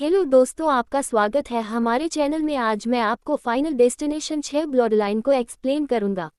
Hello दोस्तों, आपका स्वागत है हमारे चैनल में। आज मैं आपको फाइनल डेस्टिनेशन 6 ब्लडलाइन को एक्सप्लेन करूंगा।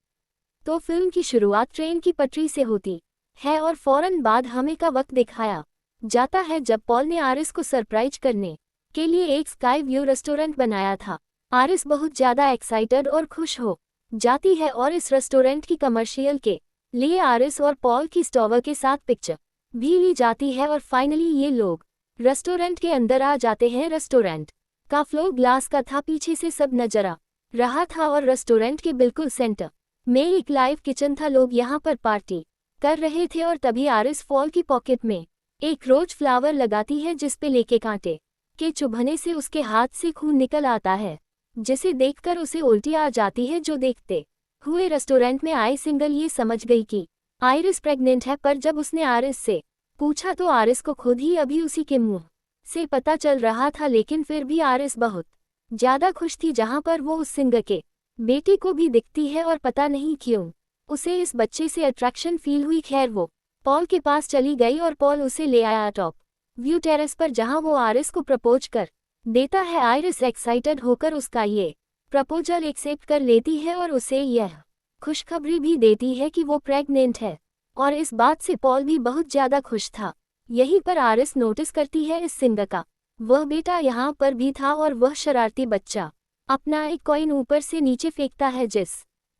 तो फिल्म की शुरुआत ट्रेन की पटरी से होती है और फौरन बाद हमें का वक्त दिखाया जाता है जब पॉल ने आरिस को सरप्राइज करने के लिए एक स्काई व्यू रेस्टोरेंट बनाया था। आरिस बहुत ज़्यादा एक्साइटेड और खुश हो जाती है और इस रेस्टोरेंट की कमर्शियल के लिए आरिस और पॉल की स्टोवर के साथ पिक्चर भी ली जाती है और फाइनली ये लोग रेस्टोरेंट के अंदर आ जाते हैं। रेस्टोरेंट का फ्लोर ग्लास का था, पीछे से सब नजर आ रहा था और रेस्टोरेंट के बिल्कुल सेंटर में एक लाइव किचन था। लोग यहाँ पर पार्टी कर रहे थे और तभी आरिस पॉल की पॉकेट में एक रोज फ्लावर लगाती है जिस पे लेके कांटे के चुभने से उसके हाथ से खून निकल आता है, जिसे देखकर उसे उल्टी आ जाती है। जो देखते हुए रेस्टोरेंट में आए सिंगल ये समझ गई कि आइरिस प्रेग्नेंट है, पर जब उसने आरिस से पूछा तो आरिस को खुद ही अभी उसी के मुंह से पता चल रहा था। लेकिन फिर भी आरिस बहुत ज्यादा खुश थी जहां पर वो उस सिंगर के बेटे को भी दिखती है और पता नहीं क्यों उसे इस बच्चे से अट्रैक्शन फील हुई। खैर वो पॉल के पास चली गई और पॉल उसे ले आया टॉप व्यू टेरेस पर जहां वो आरिस को प्रपोज कर देता है। आइरिस एक्साइटेड होकर उसका ये प्रपोजल एक्सेप्ट कर लेती है और उसे यह खुशखबरी भी देती है कि वो प्रेग्नेंट है और इस बात से पॉल भी बहुत ज्यादा खुश था। यहीं पर आरिस नोटिस करती है इस सिंगर का वह बेटा यहाँ पर भी था और वह शरारती बच्चा अपना एक कॉइन ऊपर से नीचे फेंकता है, जिस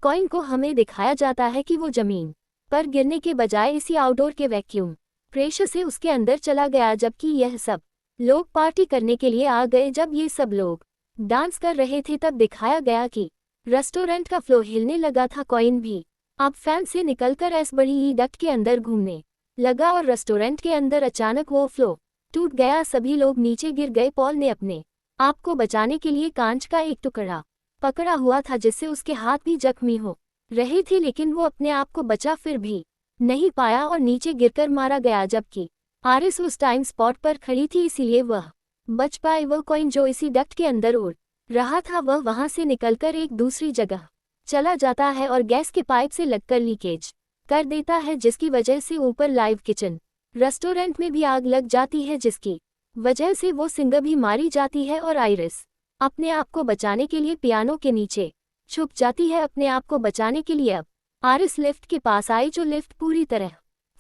कॉइन को हमें दिखाया जाता है कि वो जमीन पर गिरने के बजाय इसी आउटडोर के वैक्यूम प्रेशर से उसके अंदर चला गया। जबकि यह सब लोग पार्टी करने के लिए आ गए। जब ये सब लोग डांस कर रहे थे तब दिखाया गया कि रेस्टोरेंट का फ्लोर हिलने लगा था। कॉइन भी अब फैन से निकलकर इस बड़ी ही डक्ट के अंदर घूमने लगा और रेस्टोरेंट के अंदर अचानक वो फ्लो टूट गया। सभी लोग नीचे गिर गए। पॉल ने अपने आप को बचाने के लिए कांच का एक टुकड़ा पकड़ा हुआ था जिससे उसके हाथ भी जख्मी हो रहे थे, लेकिन वो अपने आप को बचा फिर भी नहीं पाया और नीचे गिरकर मारा गया। जबकि आरिस उस टाइम स्पॉट पर खड़ी थी, इसीलिए वह बच पाए। वह कॉइन जो इसी डक्ट के अंदर उड़ रहा था वह वहां से निकलकर एक दूसरी जगह चला जाता है और गैस के पाइप से लगकर लीकेज कर देता है, जिसकी वजह से ऊपर लाइव किचन रेस्टोरेंट में भी आग लग जाती है, जिसकी वजह से वो सिंगर भी मारी जाती है और आइरिस अपने आप को बचाने के लिए पियानो के नीचे छुप जाती है। अपने आप को बचाने के लिए अब आरिस लिफ्ट के पास आई, जो लिफ्ट पूरी तरह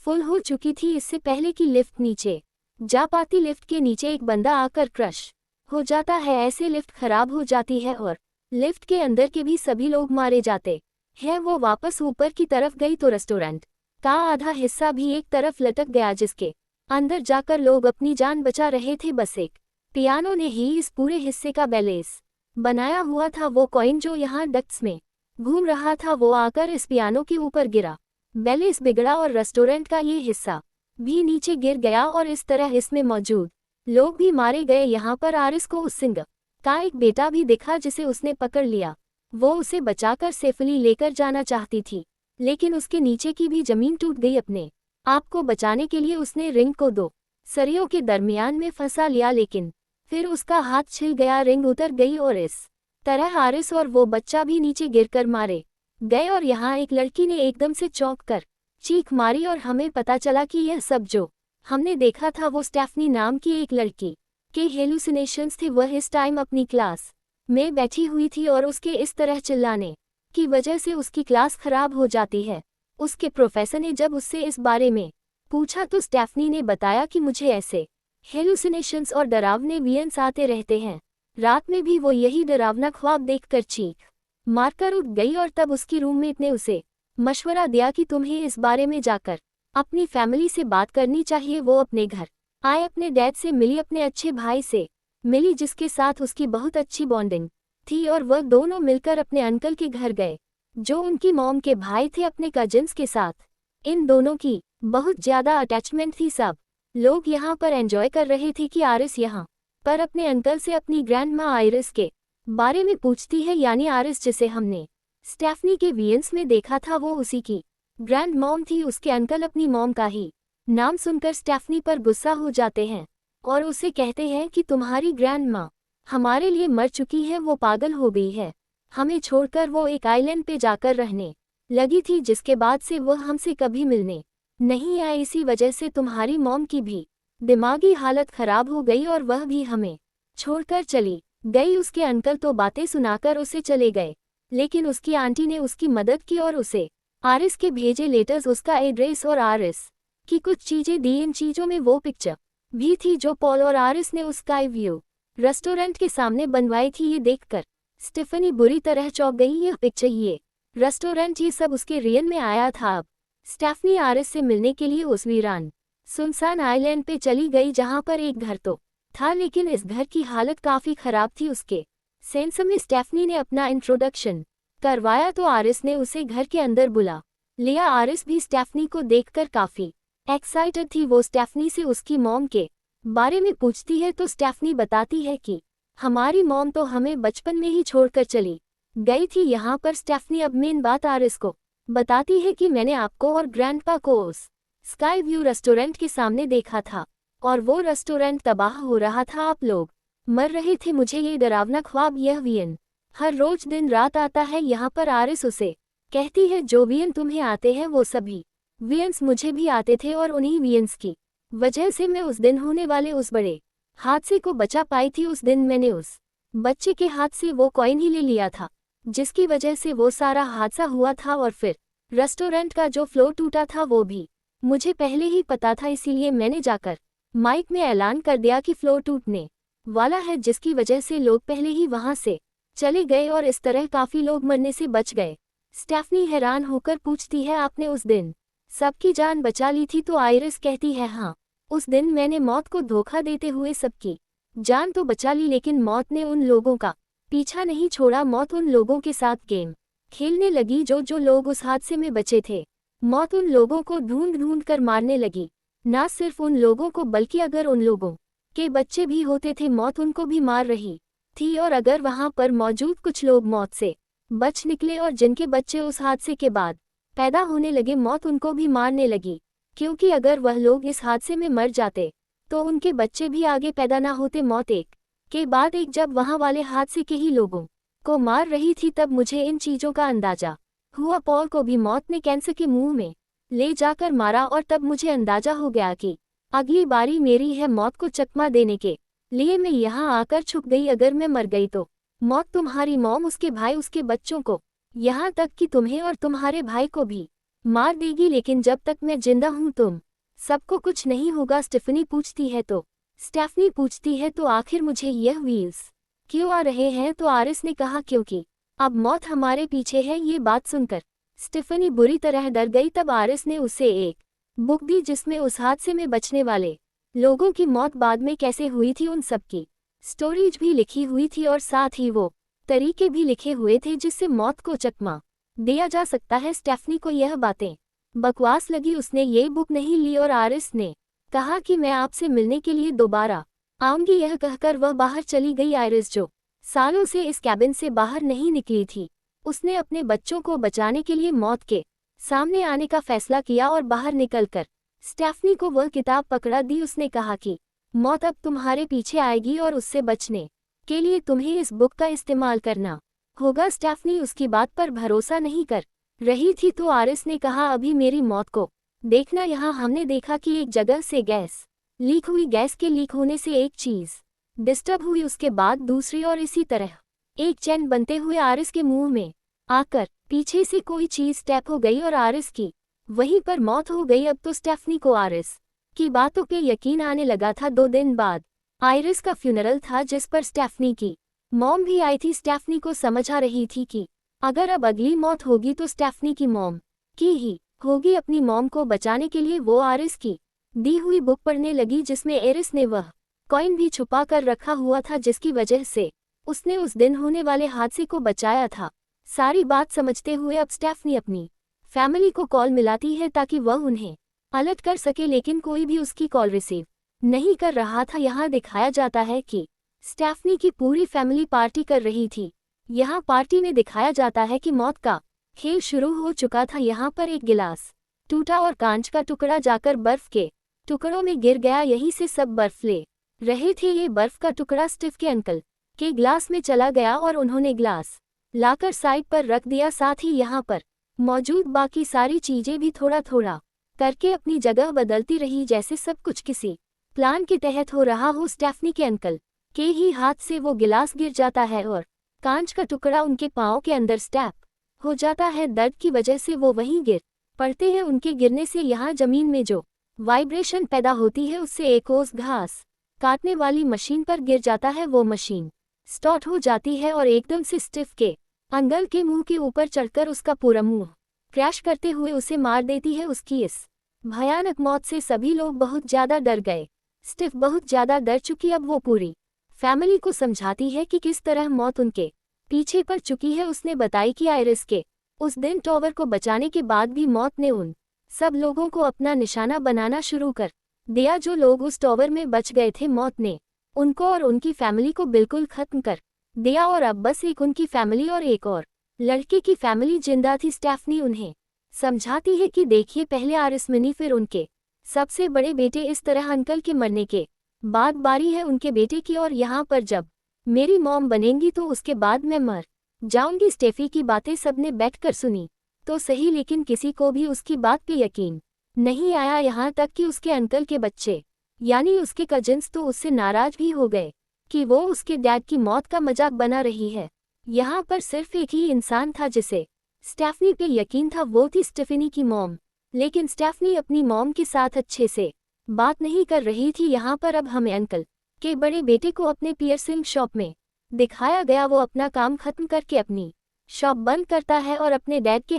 फुल हो चुकी थी। इससे पहले कि लिफ्ट नीचे जा पाती, लिफ्ट के नीचे एक बंदा आकर क्रश हो जाता है। ऐसे लिफ्ट खराब हो जाती है और लिफ्ट के अंदर के भी सभी लोग मारे जाते हैं। वो वापस ऊपर की तरफ गई तो रेस्टोरेंट का आधा हिस्सा भी एक तरफ लटक गया, जिसके अंदर जाकर लोग अपनी जान बचा रहे थे। बस एक पियानो ने ही इस पूरे हिस्से का बैलेंस बनाया हुआ था। वो कॉइन जो यहाँ डक्ट्स में घूम रहा था वो आकर इस पियानो के ऊपर गिरा, बैलेंस बिगड़ा और रेस्टोरेंट का ये हिस्सा भी नीचे गिर गया और इस तरह इसमें मौजूद लोग भी मारे गए। यहाँ पर आरिस को उस सिंगर का एक बेटा भी दिखा जिसे उसने पकड़ लिया। वो उसे बचाकर सेफली लेकर जाना चाहती थी, लेकिन उसके नीचे की भी जमीन टूट गई। अपने आप को बचाने के लिए उसने रिंग को दो सरियों के दरमियान में फंसा लिया, लेकिन फिर उसका हाथ छिल गया, रिंग उतर गई और इस तरह आरिस और वो बच्चा भी नीचे गिरकर मारे गए। और यहाँ एक लड़की ने एकदम से चौंक कर चीख मारी और हमें पता चला कि यह सब जो हमने देखा था वो स्टेफनी नाम की एक लड़की के हेलुसिनेशंस थे। वह इस टाइम अपनी क्लास में बैठी हुई थी और उसके इस तरह चिल्लाने की वजह से उसकी क्लास खराब हो जाती है। उसके प्रोफेसर ने जब उससे इस बारे में पूछा तो स्टेफनी ने बताया कि मुझे ऐसे हेलुसिनेशंस और डरावने विजन्स आते रहते हैं। रात में भी वो यही डरावना ख्वाब देखकर चीख मारकर उठ गई और तब उसकी रूममेट ने उसे मशवरा दिया कि तुम्हें इस बारे में जाकर अपनी फैमिली से बात करनी चाहिए। वो अपने घर आए, अपने डैड से मिली, अपने अच्छे भाई से मिली जिसके साथ उसकी बहुत अच्छी बॉन्डिंग थी, और वह दोनों मिलकर अपने अंकल के घर गए जो उनकी मॉम के भाई थे। अपने कजिन्स के साथ इन दोनों की बहुत ज़्यादा अटैचमेंट थी। सब लोग यहाँ पर एंजॉय कर रहे थे कि आरिस यहाँ पर अपने अंकल से अपनी ग्रैंड माँ आइरिस के बारे में पूछती है, यानी आरिस जिसे हमने स्टेफनी के वियंस में देखा था वो उसी की ग्रैंड मॉम थी। उसके अंकल अपनी मॉम का ही नाम सुनकर स्टेफनी पर गुस्सा हो जाते हैं और उसे कहते हैं कि तुम्हारी ग्रैंड माँ हमारे लिए मर चुकी है, वो पागल हो गई है, हमें छोड़कर वो एक आइलैंड पे जाकर रहने लगी थी, जिसके बाद से वह हमसे कभी मिलने नहीं आई। इसी वजह से तुम्हारी मॉम की भी दिमागी हालत खराब हो गई और वह भी हमें छोड़कर चली गई। उसके अंकल तो बातें सुनाकर उसे चले गए, लेकिन उसकी आंटी ने उसकी मदद की और उसे आरिस के भेजे लेटर्स, उसका एड्रेस और आरिस की कुछ चीजें दी। इन चीजों में वो पिक्चर भी थी जो पॉल और आरिस ने उस स्काई व्यू रेस्टोरेंट के सामने बनवाई थी। ये देखकर स्टेफनी बुरी तरह चौंक गई। यह पिक्चर, ये रेस्टोरेंट, ये सब उसके रियल में आया था। अब स्टेफनी आरिस से मिलने के लिए उस वीरान सुनसान आइलैंड पे चली गई, जहां पर एक घर तो था, लेकिन इस घर की हालत काफी खराब थी। उसके सेंस में स्टेफनी ने अपना इंट्रोडक्शन करवाया तो आरिस ने उसे घर के अंदर बुला लिया। आरिस भी स्टेफनी को देखकर काफी एक्साइटेड थी। वो स्टेफनी से उसकी मॉम के बारे में पूछती है तो स्टेफनी बताती है कि हमारी मॉम तो हमें बचपन में ही छोड़कर चली गई थी। यहाँ पर स्टेफनी अब मेन बात आरिस को बताती है कि मैंने आपको और ग्रैंडपा को उस स्काई व्यू रेस्टोरेंट के सामने देखा था और वो रेस्टोरेंट तबाह हो रहा था, आप लोग मर रहे थे। मुझे ये डरावना ख्वाब, यह वियन हर रोज दिन रात आता है यहाँ पर। आरिस उसे कहती है जो वियन तुम्हें आते हैं वो सभी वियंस मुझे भी आते थे और उन्हीं वियंस की वजह से मैं उस दिन होने वाले उस बड़े हादसे को बचा पाई थी। उस दिन मैंने उस बच्चे के हाथ से वो कॉइन ही ले लिया था जिसकी वजह से वो सारा हादसा हुआ था, और फिर रेस्टोरेंट का जो फ्लोर टूटा था वो भी मुझे पहले ही पता था, इसीलिए मैंने जाकर माइक में ऐलान कर दिया कि फ्लोर टूटने वाला है, जिसकी वजह से लोग पहले ही वहां से चले गए और इस तरह काफी लोग मरने से बच गए। स्टेफनी हैरान होकर पूछती है आपने उस दिन सबकी जान बचा ली थी? तो आइरिस कहती है हाँ, उस दिन मैंने मौत को धोखा देते हुए सबकी जान तो बचा ली, लेकिन मौत ने उन लोगों का पीछा नहीं छोड़ा। मौत उन लोगों के साथ गेम खेलने लगी जो लोग उस हादसे में बचे थे। मौत उन लोगों को ढूंढ ढूंढ कर मारने लगी, ना सिर्फ उन लोगों को बल्कि अगर उन लोगों के बच्चे भी होते थे मौत उनको भी मार रही थी। और अगर वहां पर मौजूद कुछ लोग मौत से बच निकले और जिनके बच्चे उस हादसे के बाद पैदा होने लगे, मौत उनको भी मारने लगी, क्योंकि अगर वह लोग इस हादसे में मर जाते तो उनके बच्चे भी आगे पैदा ना होते। मौत एक के बाद एक जब वहां वाले हादसे के ही लोगों को मार रही थी, तब मुझे इन चीजों का अंदाजा हुआ। पॉल को भी मौत ने कैंसर के मुंह में ले जाकर मारा और तब मुझे अंदाजा हो गया कि अगली बारी मेरी है। मौत को चकमा देने के लिए मैं यहाँ आकर छुप गई। अगर मैं मर गई तो मौत तुम्हारी मॉम, उसके भाई, उसके बच्चों को, यहाँ तक कि तुम्हें और तुम्हारे भाई को भी मार देगी, लेकिन जब तक मैं जिंदा हूँ तुम सबको कुछ नहीं होगा। स्टेफनी पूछती है तो आखिर मुझे यह व्हील्स क्यों आ रहे हैं? तो आरिस ने कहा क्योंकि अब मौत हमारे पीछे है। ये बात सुनकर स्टेफनी बुरी तरह डर गई। तब आरिस ने उसे एक बुक दी जिसमें उस हादसे में बचने वाले लोगों की मौत बाद में कैसे हुई थी उन सब की स्टोरीज भी लिखी हुई थी, और साथ ही वो तरीके भी लिखे हुए थे जिससे मौत को चकमा दिया जा सकता है। स्टेफनी को यह बातें बकवास लगी, उसने ये बुक नहीं ली और आरिस ने कहा कि मैं आपसे मिलने के लिए दोबारा आऊंगी। यह कहकर वह बाहर चली गई। आइरिस जो सालों से इस कैबिन से बाहर नहीं निकली थी, उसने अपने बच्चों को बचाने के लिए मौत के सामने आने का फैसला किया और बाहर निकलकर स्टेफनी को वह किताब पकड़ा दी। उसने कहा कि मौत अब तुम्हारे पीछे आएगी और उससे बचने के लिए तुम्हें इस बुक का इस्तेमाल करना होगा। स्टेफनी उसकी बात पर भरोसा नहीं कर रही थी, तो आरिस ने कहा अभी मेरी मौत को देखना। यहाँ हमने देखा कि एक जगह से गैस लीक हुई, गैस के लीक होने से एक चीज डिस्टर्ब हुई, उसके बाद दूसरी, और इसी तरह एक चैन बनते हुए आरिस के मुंह में आकर पीछे से कोई चीज टैप हो गई और आरिस की वहीं पर मौत हो गई। अब तो स्टेफनी को आरिस की बातों पे यकीन आने लगा था। 2 दिन बाद आइरिस का फ्यूनरल था जिस पर स्टेफनी की मॉम भी आई थी। स्टेफनी को समझ आ रही थी कि अगर अब अगली मौत होगी तो स्टेफनी की मॉम की ही होगी। अपनी मॉम को बचाने के लिए वो आरिस की दी हुई बुक पढ़ने लगी जिसमें एरिस ने वह कॉइन भी छुपा कर रखा हुआ था जिसकी वजह से उसने उस दिन होने वाले हादसे को बचाया था। सारी बात समझते हुए अब स्टेफनी अपनी फैमिली को कॉल मिलाती है ताकि वह उन्हें अलर्ट कर सके, लेकिन कोई भी उसकी कॉल रिसीव नहीं कर रहा था। यहाँ दिखाया जाता है कि स्टेफनी की पूरी फैमिली पार्टी कर रही थी। यहाँ पार्टी में दिखाया जाता है कि मौत का खेल शुरू हो चुका था। यहाँ पर एक गिलास टूटा और कांच का टुकड़ा जाकर बर्फ के टुकड़ों में गिर गया। यहीं से सब बर्फ ले रहे थे। ये बर्फ का टुकड़ा स्टीव के अंकल के ग्लास में चला गया और उन्होंने ग्लास लाकर साइड पर रख दिया। साथ ही यहाँ पर मौजूद बाकी सारी चीजें भी थोड़ा थोड़ा करके अपनी जगह बदलती रही, जैसे सब कुछ किसी प्लान के तहत हो रहा हो। स्टेफनी के अंकल के ही हाथ से वो गिलास गिर जाता है और कांच का टुकड़ा उनके पाँव के अंदर स्टैप हो जाता है। दर्द की वजह से वो वहीं गिर पड़ते हैं। उनके गिरने से यहाँ जमीन में जो वाइब्रेशन पैदा होती है उससे एक ओस घास काटने वाली मशीन पर गिर जाता है। वो मशीन स्टार्ट हो जाती है और एकदम से स्टिफ के अंकल के मुंह के ऊपर चढ़कर उसका पूरा मुंह क्रैश करते हुए उसे मार देती है। उसकी इस भयानक मौत से सभी लोग बहुत ज्यादा डर गए। स्टिफ बहुत ज्यादा डर चुकी। अब वो पूरी फैमिली को समझाती है कि किस तरह मौत उनके पीछे पड़ चुकी है। उसने बताई कि आयरिस के उस दिन टॉवर को बचाने के बाद भी मौत ने उन सब लोगों को अपना निशाना बनाना शुरू कर दिया जो लोग उस टॉवर में बच गए थे। मौत ने उनको और उनकी फैमिली को बिल्कुल खत्म कर दिया और अब बस एक उनकी फैमिली और एक और लड़के की फैमिली जिंदा थी। स्टेफनी उन्हें समझाती है कि देखिए, पहले आरिस मिनी, फिर उनके सबसे बड़े बेटे, इस तरह अंकल के मरने के बाद बारी है उनके बेटे की। और यहाँ पर जब मेरी मॉम बनेंगी तो उसके बाद मैं मर जाऊंगी। स्टेफी की बातें सबने बैठकर सुनी तो सही, लेकिन किसी को भी उसकी बात पे यकीन नहीं आया। यहाँ तक कि उसके अंकल के बच्चे यानी उसके कजिन्स तो उससे नाराज भी हो गए कि वो उसके डैड की मौत का मजाक बना रही है। यहाँ पर सिर्फ एक ही इंसान था जिसे स्टेफनी पे यकीन था, वो थी स्टेफनी की मॉम। लेकिन स्टेफनी अपनी मॉम के साथ अच्छे से बात नहीं कर रही थी। यहाँ पर अब हमें अंकल के बड़े बेटे को अपने पियर्सिंग शॉप में दिखाया गया। वो अपना काम खत्म करके अपनी शॉप बंद करता है और अपने डैड के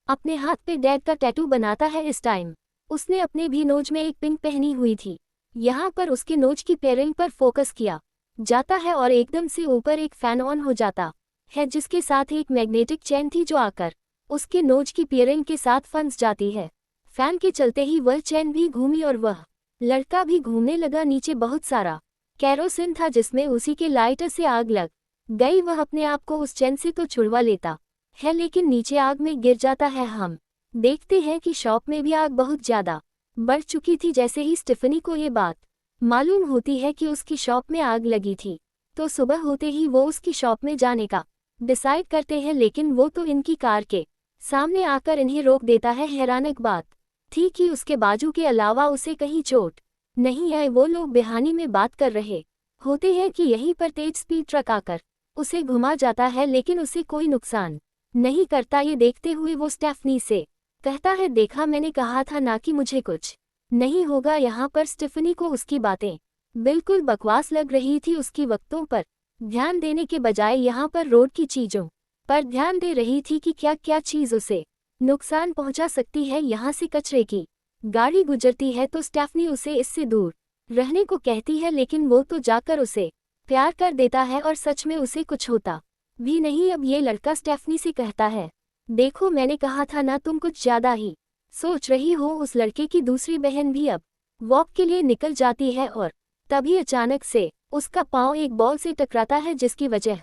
अपने हाथ पे डैड का टैटू बनाता है। इस टाइम उसने अपने भी नोज में एक पिन पहनी हुई थी। यहाँ पर उसके नोज की पेयरिंग पर फोकस किया जाता है और एकदम से ऊपर एक फैन ऑन हो जाता है जिसके साथ एक मैग्नेटिक चेन थी जो आकर उसके नोज की पेयरिंग के साथ फंस जाती है। फैन के चलते ही वह चेन भी घूमी और वह लड़का भी घूमने लगा। नीचे बहुत सारा कैरोसिन था जिसमें उसी के लाइटर से आग लग गई। वह अपने आप को उस चेन से तो छुड़वा लेता है लेकिन नीचे आग में गिर जाता है। हम देखते हैं कि शॉप में भी आग बहुत ज्यादा बढ़ चुकी थी। जैसे ही स्टेफनी को ये बात मालूम होती है कि उसकी शॉप में आग लगी थी तो सुबह होते ही वो उसकी शॉप में जाने का डिसाइड करते हैं, लेकिन वो तो इनकी कार के सामने आकर इन्हें रोक देता है। हैरानक बात थी कि उसके बाजू के अलावा उसे कहीं चोट नहीं आई। वो लोग बेहानी में बात कर रहे होते हैं कि यहीं पर तेज स्पीड ट्रक आकर उसे घुमा जाता है लेकिन उसे कोई नुकसान नहीं करता। ये देखते हुए वो स्टेफनी से कहता है, देखा, मैंने कहा था ना कि मुझे कुछ नहीं होगा। यहाँ पर स्टेफनी को उसकी बातें बिल्कुल बकवास लग रही थी। उसकी वक्तों पर ध्यान देने के बजाय यहाँ पर रोड की चीजों पर ध्यान दे रही थी कि क्या क्या चीज उसे नुकसान पहुंचा सकती है। यहाँ से कचरे की गाड़ी गुजरती है तो स्टेफनी उसे इससे दूर रहने को कहती है, लेकिन वो तो जाकर उसे प्यार कर देता है और सच में उसे कुछ होता भी नहीं। अब ये लड़का स्टेफनी से कहता है, देखो, मैंने कहा था ना, तुम कुछ ज्यादा ही सोच रही हो। उस लड़के की दूसरी बहन भी अब वॉक के लिए निकल जाती है और तभी अचानक से उसका पांव एक बॉल से टकराता है जिसकी वजह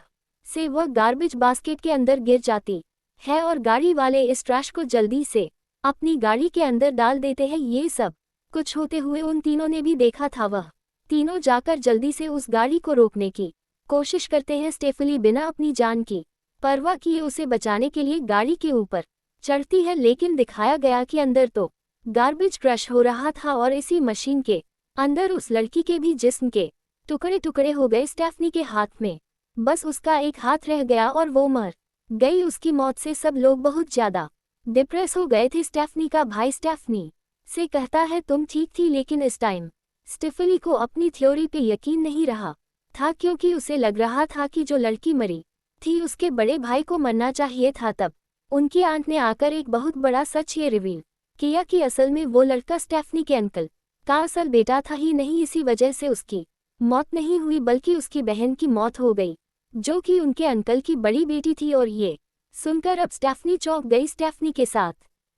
से वह गार्बेज बास्केट के अंदर गिर जाती है और गाड़ी वाले इस ट्रैश को जल्दी से अपनी गाड़ी के अंदर डाल देते हैं। ये सब कुछ होते हुए उन तीनों ने भी देखा था। वह तीनों जाकर जल्दी से उस गाड़ी को रोकने की कोशिश करते हैं। स्टेफनी बिना अपनी जान की परवाह किए उसे बचाने के लिए गाड़ी के ऊपर चढ़ती है, लेकिन दिखाया गया कि अंदर तो गार्बेज क्रश हो रहा था और इसी मशीन के अंदर उस लड़की के भी जिस्म के टुकड़े टुकड़े हो गए। स्टेफनी के हाथ में बस उसका एक हाथ रह गया और वो मर गई। उसकी मौत से सब लोग बहुत ज्यादा डिप्रेस हो गए थे। स्टेफनी का भाई स्टेफनी से कहता है, तुम ठीक थी, लेकिन इस टाइम स्टेफनी को अपनी थ्योरी पे यकीन नहीं रहा था क्योंकि उसे लग रहा था कि जो लड़की मरी थी उसके बड़े भाई को मरना चाहिए था। तब उनकी आंट ने आकर एक बहुत बड़ा सच ये रिवील किया कि असल में वो लड़का स्टेफनी के अंकल का असल बेटा था ही नहीं। इसी वजह से उसकी मौत नहीं हुई बल्कि उसकी बहन की मौत हो गई जो कि उनके अंकल की बड़ी बेटी थी। और ये सुनकर अब स्टेफनी चौंक गई, स्टेफनी के साथ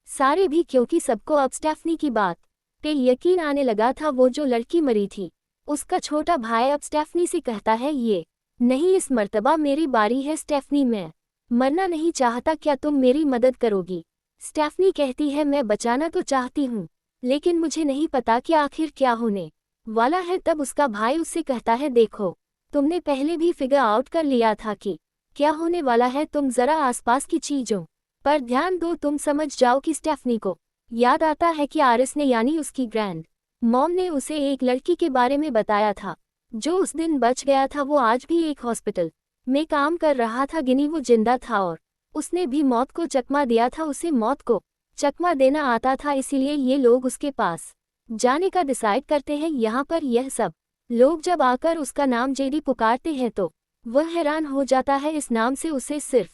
सारे भी, क्योंकि सबको अब स्टेफनी की बात पे यकीन आने लगा था। वो जो लड़की मरी थी उसका छोटा भाई अब स्टेफनी से कहता है, ये नहीं, इस मर्तबा मेरी बारी है स्टेफनी, मैं मरना नहीं चाहता, क्या तुम मेरी मदद करोगी? स्टेफनी कहती है, मैं बचाना तो चाहती हूँ लेकिन मुझे नहीं पता कि आखिर क्या होने वाला है। तब उसका भाई उससे कहता है, देखो, तुमने पहले भी फिगर आउट कर लिया था कि क्या होने वाला है। तुम जरा आसपास की चीजों पर ध्यान दो, तुम समझ जाओ कि स्टेफनी को याद आता है कि आरिस ने यानी उसकी ग्रैंड मॉम ने उसे एक लड़की के बारे में बताया था जो उस दिन बच गया था वो आज भी एक हॉस्पिटल में काम कर रहा था। गिनी वो जिंदा था और उसने भी मौत को चकमा दिया था। उसे मौत को चकमा देना आता था, इसीलिए ये लोग उसके पास जाने का डिसाइड करते हैं। यहाँ पर यह सब लोग जब आकर उसका नाम जेडी पुकारते हैं तो वह हैरान हो जाता है। इस नाम से उसे सिर्फ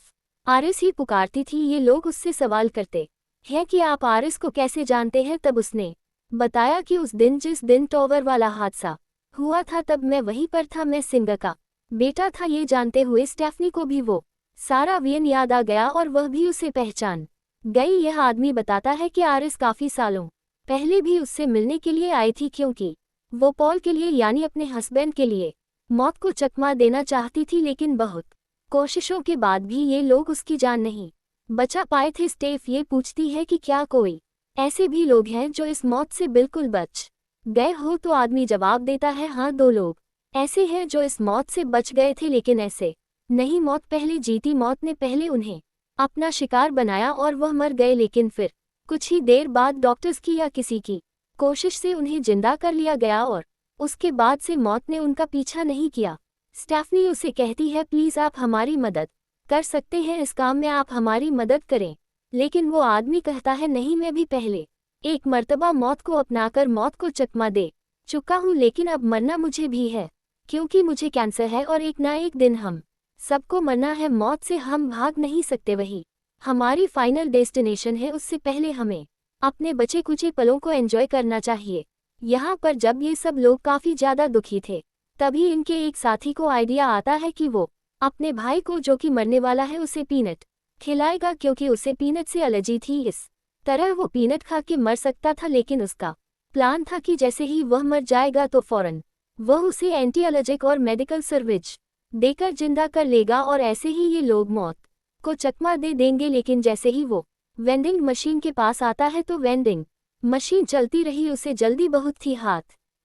आरिस ही पुकारती थी। ये लोग उससे सवाल करते हैं कि आप आरिस को कैसे जानते हैं। तब उसने बताया कि उस दिन जिस दिन टॉवर वाला हादसा हुआ था तब मैं वहीं पर था, मैं सिंगर का बेटा था। ये जानते हुए स्टेफनी को भी वो सारा वियन याद आ गया और वह भी उसे पहचान गई। यह आदमी बताता है कि आरिस काफी सालों पहले भी उससे मिलने के लिए आई थी, क्योंकि वो पॉल के लिए यानी अपने हस्बैंड के लिए मौत को चकमा देना चाहती थी, लेकिन बहुत कोशिशों के बाद भी ये लोग उसकी जान नहीं बचा पाए थे। स्टेफ ये पूछती है कि क्या कोई ऐसे भी लोग हैं जो इस मौत से बिल्कुल बच गए हो, तो आदमी जवाब देता है हाँ, 2 लोग ऐसे हैं जो इस मौत से बच गए थे, लेकिन ऐसे नहीं मौत पहले जीती। मौत ने पहले उन्हें अपना शिकार बनाया और वह मर गए, लेकिन फिर कुछ ही देर बाद डॉक्टर्स की या किसी की कोशिश से उन्हें जिंदा कर लिया गया और उसके बाद से मौत ने उनका पीछा नहीं किया। स्टेफनी उसे कहती है प्लीज आप हमारी मदद कर सकते हैं, इस काम में आप हमारी मदद करें। लेकिन वो आदमी कहता है नहीं, मैं भी पहले एक मर्तबा मौत को अपनाकर मौत को चकमा दे चुका हूँ, लेकिन अब मरना मुझे भी है, क्योंकि मुझे कैंसर है और एक ना एक दिन हम सबको मरना है। मौत से हम भाग नहीं सकते, वही हमारी फाइनल डेस्टिनेशन है। उससे पहले हमें अपने बचे कुचे पलों को एंजॉय करना चाहिए। यहाँ पर जब ये सब लोग काफी ज्यादा दुखी थे तभी इनके एक साथी को आइडिया आता है कि वो अपने भाई को जो कि मरने वाला है उसे पीनट खिलाएगा, क्योंकि उसे पीनट से एलर्जी थी। इस तरह वो पीनट खा के मर सकता था, लेकिन उसका प्लान था कि जैसे ही वह मर जाएगा तो फौरन वह उसे एंटी एलर्जिक और मेडिकल सर्विस देकर जिंदा कर लेगा और ऐसे ही ये लोग मौत को चकमा दे देंगे। लेकिन जैसे ही वो वेंडिंग मशीन के पास आता है तो वेंडिंग मशीन चलती रही। उसे जल्दी बहुत थी, हाथ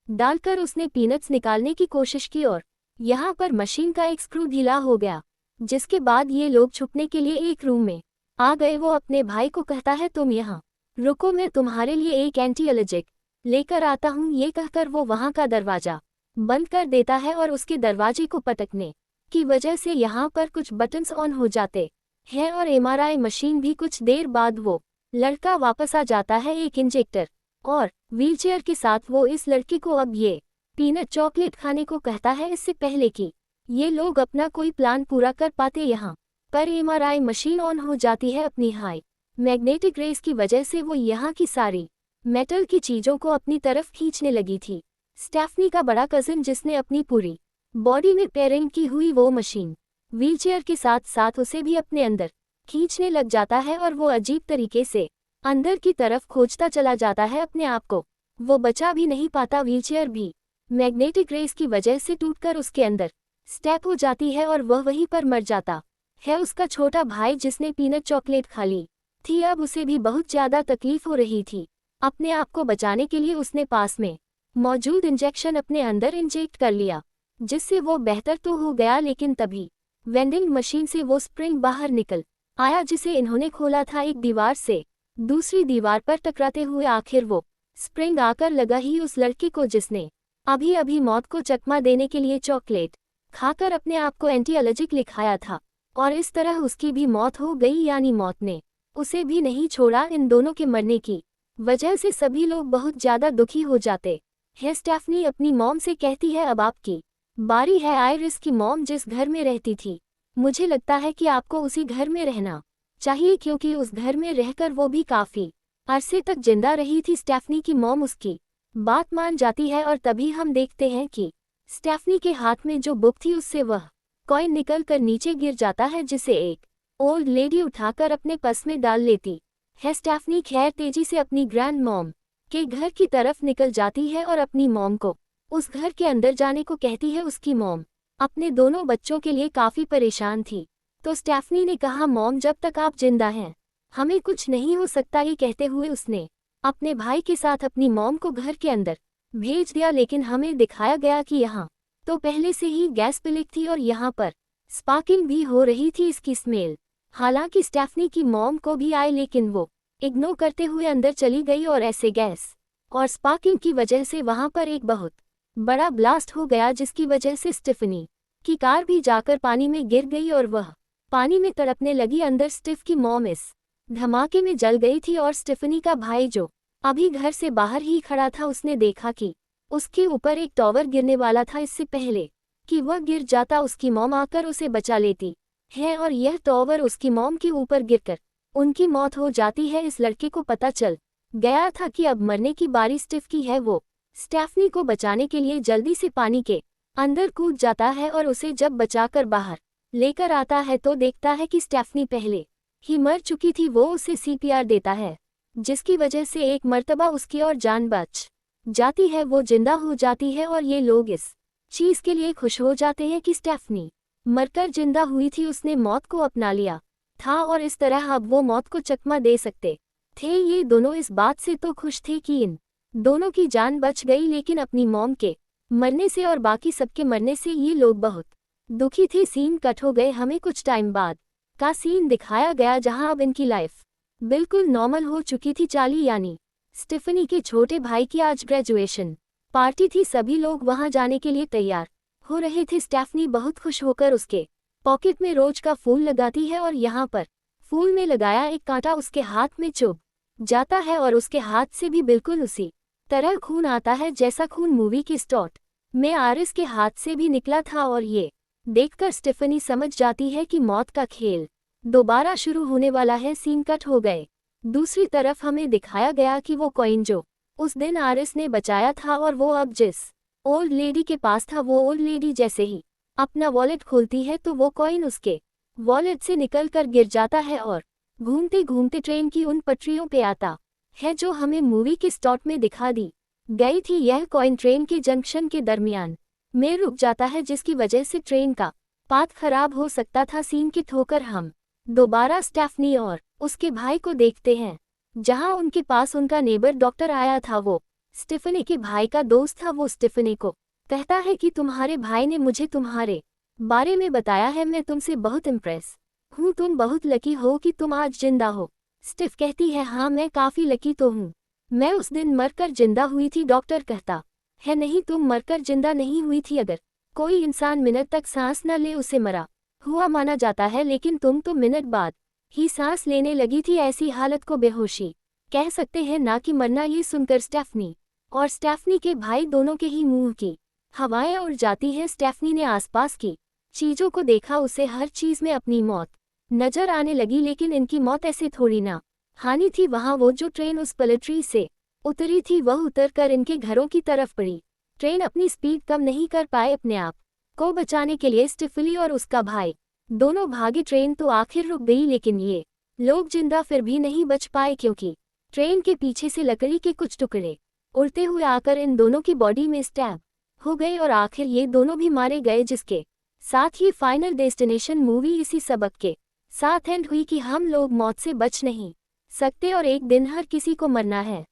डालकर उसने पीनट्स निकालने की कोशिश की और यहाँ पर मशीन का एक स्क्रू ढीला हो गया, जिसके बाद ये लोग छुपने के लिए एक रूम में आ गए। वो अपने भाई को कहता है तुम यहाँ रुको, मैं तुम्हारे लिए एक एंटी एलर्जिक लेकर आता हूँ। ये कहकर वो वहाँ का दरवाजा बंद कर देता है और उसके दरवाजे को पटकने की वजह से यहाँ पर कुछ बटन्स ऑन हो जाते हैं और एमआरआई मशीन भी। कुछ देर बाद वो लड़का वापस आ जाता है एक इंजेक्टर और व्हीलचेयर के साथ। वो इस लड़के को अब ये पीनट चॉकलेट खाने को कहता है, इससे पहले कि ये लोग अपना कोई प्लान पूरा कर पाते। यहाँ पर एमआरआई मशीन ऑन हो जाती है। अपनी हाई मैग्नेटिक रेस की वजह से वो यहाँ की सारी मेटल की चीजों को अपनी तरफ खींचने लगी थी। स्टेफनी का बड़ा कजिन, जिसने अपनी पूरी बॉडी में पेयरिंग की हुई वो मशीन व्हीलचेयर के साथ साथ उसे भी अपने अंदर खींचने लग जाता है और वो अजीब तरीके से अंदर की तरफ खोजता चला जाता है अपने आप को। वो बचा भी नहीं पाता, व्हीलचेयर भी मैग्नेटिक रेस की वजह से टूटकर उसके अंदर स्टेप हो जाती है और वह वहीं पर मर जाता है। उसका छोटा भाई जिसने पीनट चॉकलेट खा ली थी, अब उसे भी बहुत ज्यादा तकलीफ हो रही थी। अपने आप को बचाने के लिए उसने पास में मौजूद इंजेक्शन अपने अंदर इंजेक्ट कर लिया, जिससे वो बेहतर तो हो गया। लेकिन तभी वेंडिंग मशीन से वो स्प्रिंग बाहर निकल आया, जिसे इन्होंने खोला था एक दीवार से दूसरी दीवार पर टकराते हुए। आखिर वो स्प्रिंग आकर लगा ही उस लड़के को जिसने अभी अभी मौत को चकमा देने के लिए चॉकलेट खाकर अपने आप को एंटी एलर्जिक लिखाया था, और इस तरह उसकी भी मौत हो गई, यानी मौत ने उसे भी नहीं छोड़ा। इन दोनों के मरने की वजह से सभी लोग बहुत ज्यादा दुखी हो जाते हैं। स्टेफनी अपनी मॉम से कहती है अब आपकी बारी है। आइरिस की मॉम जिस घर में रहती थी, मुझे लगता है कि आपको उसी घर में रहना चाहिए, क्योंकि उस घर में रहकर वो भी काफी अरसे तक जिंदा रही थी। स्टेफनी की मॉम उसकी बात मान जाती है और तभी हम देखते हैं कि स्टेफनी के हाथ में जो बुक थी उससे वह कॉइन निकल कर नीचे गिर जाता है, जिसे एक ओल्ड लेडी उठाकर अपने पर्स में डाल लेती है। स्टेफनी खैर तेजी से अपनी ग्रैंड मॉम के घर की तरफ निकल जाती है और अपनी मॉम को उस घर के अंदर जाने को कहती है। उसकी मॉम अपने दोनों बच्चों के लिए काफी परेशान थी, तो स्टेफनी ने कहा मॉम जब तक आप जिंदा हैं हमें कुछ नहीं हो सकता। ये कहते हुए उसने अपने भाई के साथ अपनी मॉम को घर के अंदर भेज दिया। लेकिन हमें दिखाया गया कि यहाँ तो पहले से ही गैस लीक थी और यहाँ पर स्पार्किंग भी हो रही थी, इसकी स्मेल हालांकि स्टेफनी की मॉम को भी आई, लेकिन वो इग्नोर करते हुए अंदर चली गई और ऐसे गैस और स्पार्किंग की वजह से वहां पर एक बहुत बड़ा ब्लास्ट हो गया जिसकी वजह से स्टेफनी की कार भी जाकर पानी में गिर गई और वह पानी में तड़पने लगी। अंदर स्टिफ की मॉम इस धमाके में जल गई थी और स्टेफनी का भाई जो अभी घर से बाहर ही खड़ा था उसने देखा कि उसके ऊपर एक टॉवर गिरने वाला था। इससे पहले कि वह गिर जाता उसकी मॉम आकर उसे बचा लेती है और यह टॉवर उसकी मॉम के ऊपर गिरकर उनकी मौत हो जाती है। इस लड़के को पता चल गया था कि अब मरने की बारी स्टिफ की है। वो स्टेफनी को बचाने के लिए जल्दी से पानी के अंदर कूद जाता है और उसे जब बचाकर बाहर लेकर आता है तो देखता है कि स्टेफनी पहले ही मर चुकी थी। वो उसे सीपीआर देता है जिसकी वजह से एक मर्तबा उसकी और जान बच जाती है, वो जिंदा हो जाती है और ये लोग इस चीज के लिए खुश हो जाते हैं कि स्टेफनी मरकर जिंदा हुई थी, उसने मौत को अपना लिया था और इस तरह अब वो मौत को चकमा दे सकते थे। ये दोनों इस बात से तो खुश थे कि इन दोनों की जान बच गई, लेकिन अपनी मॉम के मरने से और बाकी सबके मरने से ये लोग बहुत दुखी थे। सीन कट हो गए, हमें कुछ टाइम बाद का सीन दिखाया गया जहां अब इनकी लाइफ बिल्कुल नॉर्मल हो चुकी थी। चार्ली यानी स्टेफनी के छोटे भाई की आज ग्रेजुएशन पार्टी थी, सभी लोग वहां जाने के लिए तैयार हो रहे थे। स्टेफनी बहुत खुश होकर उसके पॉकेट में रोज का फूल लगाती है और यहाँ पर फूल में लगाया एक कांटा उसके हाथ में चुभ जाता है और उसके हाथ से भी बिल्कुल उसी तरह खून आता है जैसा खून मूवी की स्टार्ट में आरिस के हाथ से भी निकला था। और ये देखकर स्टेफनी समझ जाती है कि मौत का खेल दोबारा शुरू होने वाला है। सीन कट हो गए, दूसरी तरफ हमें दिखाया गया कि वो कॉइन जो उस दिन आरिस ने बचाया था और वो अब जिस ओल्ड लेडी के पास था, वो ओल्ड लेडी जैसे ही अपना वॉलेट खोलती है तो वो कॉइन उसके वॉलेट से निकलकर गिर जाता है और घूमते घूमते ट्रेन की उन पटरियों पे आता है जो हमें मूवी के स्टार्ट में दिखा दी गई थी। यह कॉइन ट्रेन के जंक्शन के दरमियान में रुक जाता है जिसकी वजह से ट्रेन का पाथ खराब हो सकता था। सीन किट होकर हम दोबारा स्टेफनी और उसके भाई को देखते हैं जहां उनके पास उनका नेबर डॉक्टर आया था। वो स्टेफनी के भाई का दोस्त था। वो स्टेफनी को कहता है कि तुम्हारे भाई ने मुझे तुम्हारे बारे में बताया है, मैं तुमसे बहुत इम्प्रेस हूँ, तुम बहुत लकी हो कि तुम आज जिंदा हो। स्टिफ कहती है हाँ मैं काफी लकी तो हूँ, मैं उस दिन मरकर जिंदा हुई थी। डॉक्टर कहता है नहीं, तुम मरकर जिंदा नहीं हुई थी। अगर कोई इंसान मिनट तक सांस न ले उसे मरा हुआ माना जाता है, लेकिन तुम तो मिनट बाद ही सांस लेने लगी थी। ऐसी हालत को बेहोशी कह सकते हैं, ना कि मरना। ये सुनकर स्टेफनी और स्टेफनी के भाई दोनों के ही मुंह की हवाएं उड़ जाती हैं। स्टेफनी ने आसपास की चीजों को देखा, उसे हर चीज में अपनी मौत नजर आने लगी, लेकिन इनकी मौत ऐसे थोड़ी ना हानि थी। वहां वो जो ट्रेन उस पलटरी से उतरी थी वह उतरकर इनके घरों की तरफ पड़ी। ट्रेन अपनी स्पीड कम नहीं कर पाए, अपने आप को बचाने के लिए स्टिफली और उसका भाई दोनों भागे। ट्रेन तो आखिर रुक गई, लेकिन ये लोग जिंदा फिर भी नहीं बच पाए क्योंकि ट्रेन के पीछे से लकड़ी के कुछ टुकड़े उड़ते हुए आकर इन दोनों की बॉडी में स्टैब हो गए और आखिर ये दोनों भी मारे गए, जिसके साथ ही फाइनल डेस्टिनेशन मूवी इसी सबक के साथ एंड हुई कि हम लोग मौत से बच नहीं सकते और एक दिन हर किसी को मरना है।